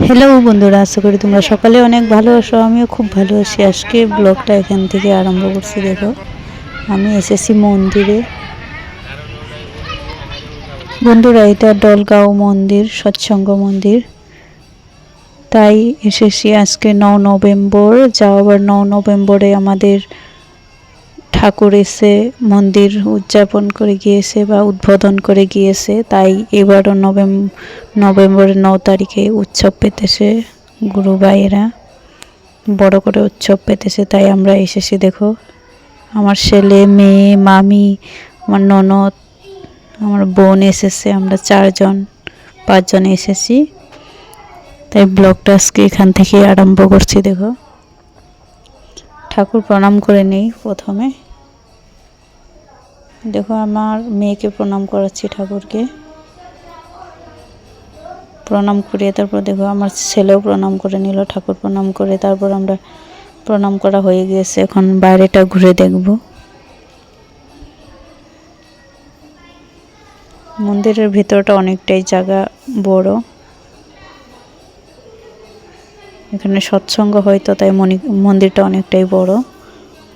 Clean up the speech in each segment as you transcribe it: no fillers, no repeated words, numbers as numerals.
Hello বন্ধুরা, আশা করি তোমরা সকালে অনেক ভালো আছো। আমিও খুব ভালো আছি। আজকে ব্লগটা এখান থেকে আরম্ভ করছি। দেখো, আমি এসেছি মন্দিরে। বন্ধুরা, এটা ডলগাঁও মন্দির, সৎসঙ্গ মন্দির। তাই এসেছি আজকে 9 নভেম্বর। আবার 9 নভেম্বরে আমাদের ঠাকুর এসে মন্দির উদযাপন করে গিয়েছে বা উদ্বোধন করে গিয়েছে। তাই এবারও নভেম্বরের 9 তারিখে উৎসব পেতেছে। গুরু ভাইয়েরা বড় করে উৎসব পেতেছে, তাই আমরা এসেছি। দেখো, আমার ছেলে, মেয়ে, মামি, আমার ননদ, আমার বোন এসেছে। আমরা 5জন এসেছি। তাই ব্লগটা আজকে এখান থেকে আরম্ভ করছি। দেখো, ঠাকুর প্রণাম করে নেই প্রথমে। দেখো, আমার মেয়েকে প্রণাম করাচ্ছি, ঠাকুরকে প্রণাম করিয়ে তারপর দেখো আমার ছেলেও প্রণাম করে নিল। ঠাকুর প্রণাম করে তারপর আমরা প্রণাম করা হয়ে গিয়েছে। এখন বাইরেটা ঘুরে দেখব। মন্দিরের ভিতরটা অনেকটাই জায়গা বড়। এখানে সৎসঙ্গ হয়তো, তাই মন্দিরটা অনেকটাই বড়,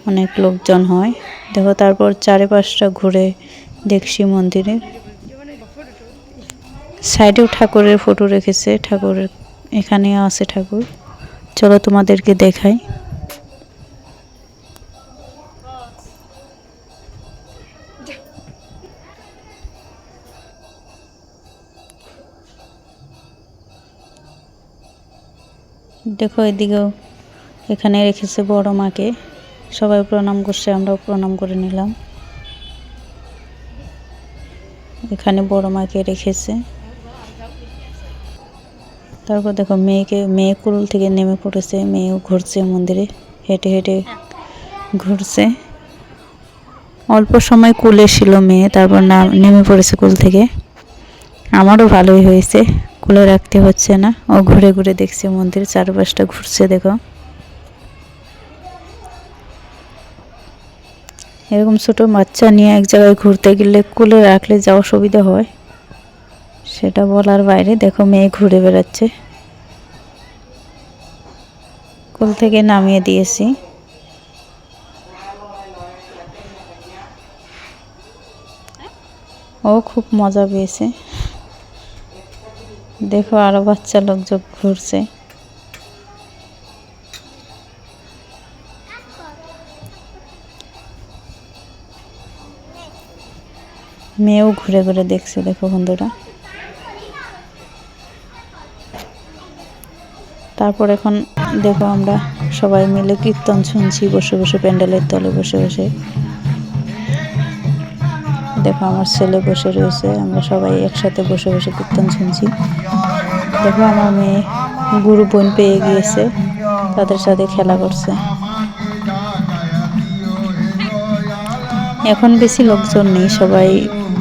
অনেক লোকজন হয়। দেখো, তারপর চারিপাশটা ঘুরে দেখছি মন্দিরের সাইডেও ঠাকুরের ফটো রেখেছে। ঠাকুরের এখানেও আছে ঠাকুর। চলো তোমাদেরকে দেখাই। দেখো, এদিকেও এখানে রেখেছে বড় মাকে। সবাই প্রণাম করছে, আমরাও প্রণাম করে নিলাম। এখানে বড় মাকে রেখেছে। তারপর দেখো, মেয়ে কুল থেকে নেমে পড়েছে। মেয়েও ঘুরছে মন্দিরে, হেঁটে হেঁটে ঘুরছে। অল্প সময় কুলে ছিল মেয়ে, তারপর নেমে পড়েছে কুল থেকে। আমারও ভালোই হয়েছে, কুলে রাখতে হচ্ছে না। ও ঘুরে ঘুরে দেখছে মন্দির চারপাশটা ঘুরছে। দেখো, এরকম ছোট বাচ্চা নিয়ে এক জায়গায় ঘুরতে গেলে কুলে রাখলে যা অসুবিধা হয় সেটা বলার বাইরে। দেখো, মেয়ে ঘুরে বেড়াচ্ছে। কুল থেকে নামিয়ে দিয়েছি। ও খুব মজা পেয়েছে। দেখো, আরো বাচ্চা লোকজন ঘুরছে। মেয়েও ঘুরে ঘুরে দেখছে। দেখো বন্ধুরা, তারপর এখন দেখো আমরা সবাই মিলে কীর্তন শুনছি বসে বসে, প্যান্ডেলের তলে বসে বসে। দেখো, আমার ছেলে বসে রয়েছে, আমরা সবাই একসাথে বসে বসে কীর্তন শুনছি। দেখো, আমার মেয়ে গুরু বোন পেয়ে গিয়েছে, তাদের সাথে খেলা করছে। এখন বেশি লোকজন নেই, সবাই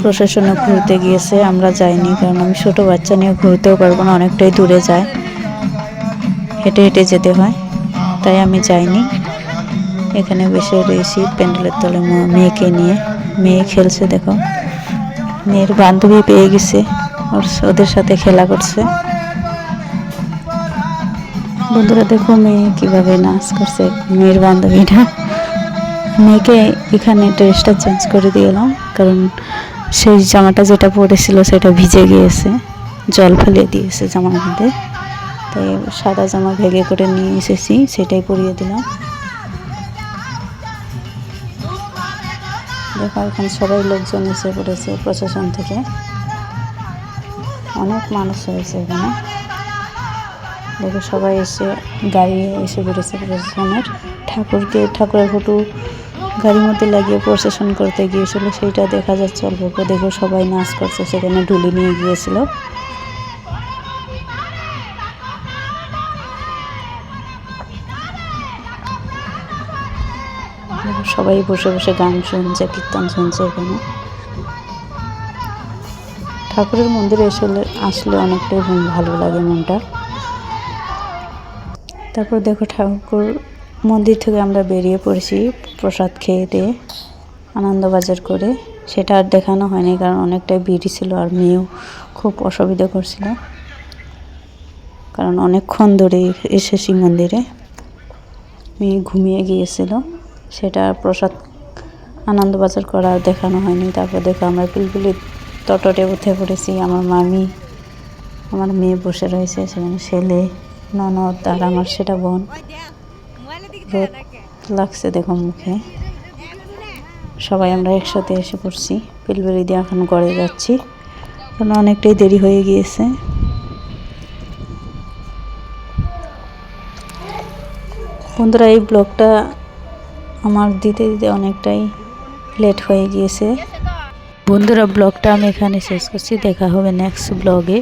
প্রশাসনে ঘুরতে গিয়েছে। আমরা যাইনি, কারণ আমি ছোট বাচ্চা নিয়ে ঘুরতেও পারবো না, অনেকটাই দূরে যায়, হেঁটে হেঁটে যেতে হয়, তাই আমি যাইনি। এখানে বসে রয়েছি প্যান্ডেলের তলে মেয়েকে নিয়ে। মেয়ে খেলছে। দেখো, মেয়ের বান্ধবী পেয়ে গেছে, ওদের সাথে খেলা করছে। বন্ধুরা দেখো, মেয়ে কিভাবে নাচ করছে। মেয়ের বান্ধবীটা মেয়েকে এখানে ড্রেসটা চেঞ্জ করে দিলাম, কারণ সেই জামাটা যেটা পরেছিল সেটা ভিজে গিয়েছে, জল ফেলে দিয়েছে জামার মধ্যে। তাই সাদা জামা ভেঙে করে নিয়ে এসেছি, সেটাই পরিয়ে দিলাম। দেখো, এখন সবাই লোকজন এসে পড়েছে প্রশাসন থেকে, অনেক মানুষ হয়েছে এখানে। দেখো, সবাই এসে গাড়ি এসে পড়েছে প্রশাসনের। ঠাকুরের ফটো গাড়ির মধ্যে লাগিয়ে প্রসেশন করতে গিয়েছিল, সেইটা দেখা যাচ্ছে অল্প অল্প। দেখো, সবাই নাচ করছে, সেখানে ঢুলি নিয়ে গিয়েছিল। সবাই বসে বসে গান শুনছে, কীর্তন শুনছে। এখানে ঠাকুরের মন্দিরে আসলে অনেকটাই ভালো লাগে মনটা। তারপর দেখো, ঠাকুর মন্দির থেকে আমরা বেরিয়ে পড়েছি প্রসাদ খেয়ে দিয়ে, আনন্দবাজার করে। সেটা আর দেখানো হয়নি, কারণ অনেকটাই ভিড় ছিল আর মেয়েও খুব অসুবিধা করছিল। কারণ অনেকক্ষণ ধরে এসেছি মন্দিরে। মেয়ে ঘুমিয়ে গিয়েছিল, সেটা প্রসাদ আনন্দবাজার করা দেখানো হয়নি। তারপর দেখো আমরা পিলপিলি তটটে উঠে পড়েছি। আমার মামি, আমার মেয়ে বসে রয়েছে, সেখানে ছেলে, ননদ আর আমার সেটা বোন। রোদ লাগছে দেখো মুখে। সবাই আমরা একসাথে এসে পড়ছি। পিলপিলি দিয়ে এখন ঘরে যাচ্ছি, কারণ অনেকটাই দেরি হয়ে গিয়েছে। বন্ধুরা, এই ব্লগটা আমার দিতে দিতে অনেকটাই লেট হয়ে গিয়েছে। বন্ধুরা, ব্লগটা আমি এখানে শেষ করছি। দেখা হবে নেক্সট ব্লগে।